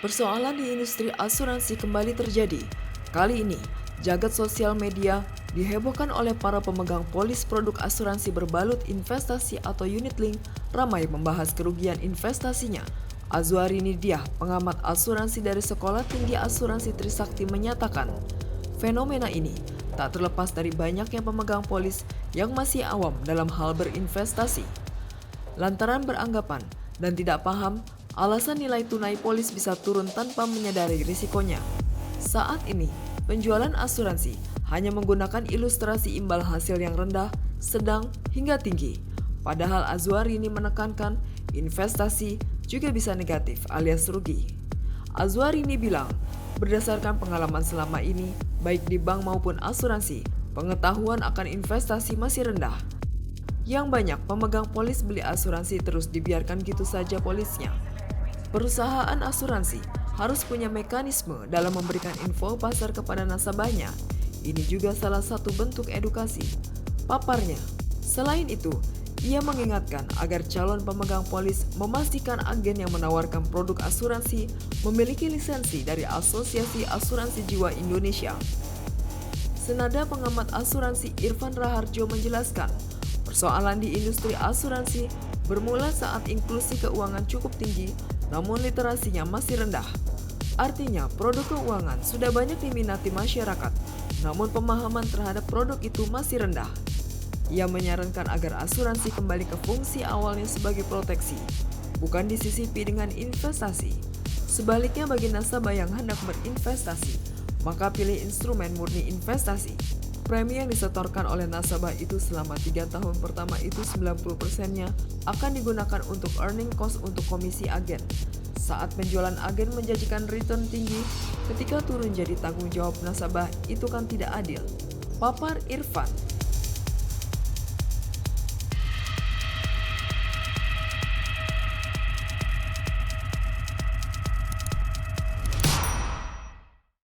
Persoalan di industri asuransi kembali terjadi. Kali ini, jagat sosial media dihebohkan oleh para pemegang polis produk asuransi berbalut investasi atau unit link ramai membahas kerugian investasinya. Azwari Nidiah, pengamat asuransi dari Sekolah Tinggi Asuransi Trisakti menyatakan, fenomena ini tak terlepas dari banyaknya pemegang polis yang masih awam dalam hal berinvestasi. Lantaran beranggapan dan tidak paham alasan nilai tunai polis bisa turun tanpa menyadari risikonya. Saat ini, penjualan asuransi hanya menggunakan ilustrasi imbal hasil yang rendah, sedang, hingga tinggi. Padahal Azwari ini menekankan investasi juga bisa negatif alias rugi. Azwari ini bilang, berdasarkan pengalaman selama ini, baik di bank maupun asuransi, pengetahuan akan investasi masih rendah. Yang banyak pemegang polis beli asuransi terus dibiarkan gitu saja polisnya. Perusahaan asuransi harus punya mekanisme dalam memberikan info pasar kepada nasabahnya. Ini juga salah satu bentuk edukasi, paparnya. Selain itu, ia mengingatkan agar calon pemegang polis memastikan agen yang menawarkan produk asuransi memiliki lisensi dari Asosiasi Asuransi Jiwa Indonesia. Senada pengamat asuransi Irfan Raharjo menjelaskan, persoalan di industri asuransi bermula saat inklusi keuangan cukup tinggi, namun literasinya masih rendah. Artinya, produk keuangan sudah banyak diminati masyarakat, namun pemahaman terhadap produk itu masih rendah. Ia menyarankan agar asuransi kembali ke fungsi awalnya sebagai proteksi, bukan disisipi dengan investasi. Sebaliknya bagi nasabah yang hendak berinvestasi, maka pilih instrumen murni investasi. Premi yang disetorkan oleh nasabah itu selama 3 tahun pertama itu 90%-nya akan digunakan untuk earning cost untuk komisi agen. Saat penjualan agen menjanjikan return tinggi, ketika turun jadi tanggung jawab nasabah itu kan tidak adil. Papar Irfan.